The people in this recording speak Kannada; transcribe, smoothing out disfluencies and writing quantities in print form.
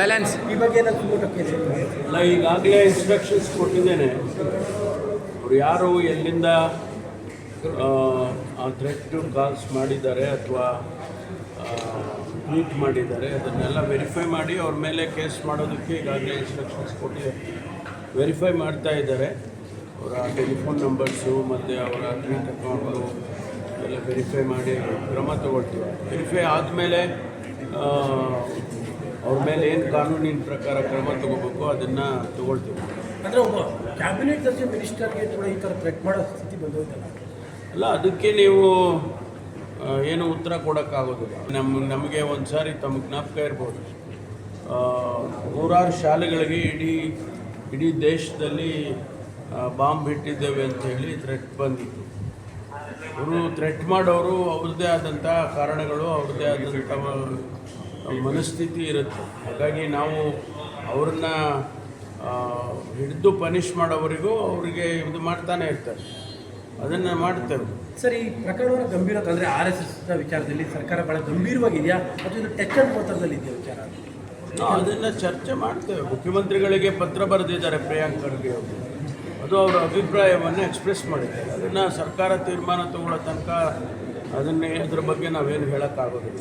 ಸೈಲೆನ್ಸ್. ಈ ಬಗ್ಗೆ ಏನಾದ್ರು ಕೇಸ್ ಅಲ್ಲ, ಈಗಾಗಲೇ ಇನ್ಸ್ಟ್ರಕ್ಷನ್ಸ್ ಕೊಟ್ಟಿದ್ದೇನೆ. ಅವ್ರು ಯಾರು ಎಲ್ಲಿಂದ ಆ ಥ್ರೆಟ್ ಕಾಲ್ಸ್ ಮಾಡಿದ್ದಾರೆ ಅಥವಾ ಟ್ವೀಟ್ ಮಾಡಿದ್ದಾರೆ ಅದನ್ನೆಲ್ಲ ವೆರಿಫೈ ಮಾಡಿ ಅವ್ರ ಮೇಲೆ ಕೇಸ್ ಮಾಡೋದಕ್ಕೆ ಈಗಾಗಲೇ ಇನ್ಸ್ಟ್ರಕ್ಷನ್ಸ್ ಕೊಟ್ಟಿದ್ದಾರೆ. ವೆರಿಫೈ ಮಾಡ್ತಾ ಇದ್ದಾರೆ. ಅವರ ಟೆಲಿಫೋನ್ ನಂಬರ್ಸು ಮತ್ತು ಅವರ ಟ್ವೀಟ್ ಅಕೌಂಟು ಎಲ್ಲ ವೆರಿಫೈ ಮಾಡಿ ಕ್ರಮ ತಗೊಳ್ತೀವಿ. ವೆರಿಫೈ ಆದಮೇಲೆ ಅವ್ರ ಮೇಲೆ ಏನು ಕಾನೂನಿನ ಪ್ರಕಾರ ಕ್ರಮ ತಗೋಬೇಕು ಅದನ್ನು ತಗೊಳ್ತೀವಿ. ಅಂದರೆ ಒಬ್ಬ ಕ್ಯಾಬಿನೆಟ್ ದರ್ಜೆ ಮಿನಿಸ್ಟರ್ಗೆ ಕೂಡ ಈ ಥರ ಥ್ರೆಟ್ ಮಾಡೋ ಸ್ಥಿತಿ ಬಂದೋಯ್ತಲ್ಲ. ಅಲ್ಲ, ಅದಕ್ಕೆ ನೀವು ಏನು ಉತ್ತರ ಕೊಡೋಕ್ಕಾಗೋದಿಲ್ಲ. ನಮಗೆ ಒಂದು ಸಾರಿ ತಮ್ಮ ಜ್ಞಾಪಕ ಇರ್ಬೋದು, ನೂರಾರು ಶಾಲೆಗಳಿಗೆ ಇಡೀ ದೇಶದಲ್ಲಿ ಬಾಂಬ್ ಇಟ್ಟಿದ್ದೇವೆ ಅಂಥೇಳಿ ಥ್ರೆಟ್ ಬಂದಿತ್ತು. ಅವರು ಥ್ರೆಟ್ ಮಾಡೋರು ಅವ್ರದ್ದೇ ಆದಂಥ ಕಾರಣಗಳು, ಅವ್ರದ್ದೇ ಆದಂಥ ಮನಸ್ಥಿತಿ ಇರುತ್ತೆ. ಹಾಗಾಗಿ ನಾವು ಅವ್ರನ್ನ ಹಿಡಿದು ಪನಿಷ್ ಮಾಡೋವರೆಗೂ ಅವರಿಗೆ ಇದು ಮಾಡ್ತಾನೆ ಇರ್ತಾರೆ, ಅದನ್ನು ಮಾಡ್ತೇವೆ. ಸರ್, ಈ ಪ್ರಕರಣವನ್ನು ಗಂಭೀರತೆ ಅಂದರೆ RSS ವಿಚಾರದಲ್ಲಿ ಸರ್ಕಾರ ಭಾಳ ಗಂಭೀರವಾಗಿದೆಯಾ ಅಥವಾ ಇದು ಟಚ್ ಅಂಡ್ ಗೋತರದಲ್ಲಿ ಇದೆಯಾ ವಿಚಾರ? ನಾವು ಅದನ್ನು ಚರ್ಚೆ ಮಾಡ್ತೇವೆ. ಮುಖ್ಯಮಂತ್ರಿಗಳಿಗೆ ಪತ್ರ ಬರೆದಿದ್ದಾರೆ ಪ್ರಿಯಾಂಕ್ ಖರ್ಗೆ ಅವರು, ಅದು ಅವರ ಅಭಿಪ್ರಾಯವನ್ನು ಎಕ್ಸ್ಪ್ರೆಸ್ ಮಾಡಿದ್ದಾರೆ. ಅದನ್ನು ಸರ್ಕಾರ ತೀರ್ಮಾನ ತಗೊಳ್ಳೋ ತನಕ ಅದ್ರ ಬಗ್ಗೆ ನಾವೇನು ಹೇಳೋಕ್ಕಾಗೋದಿಲ್ಲ.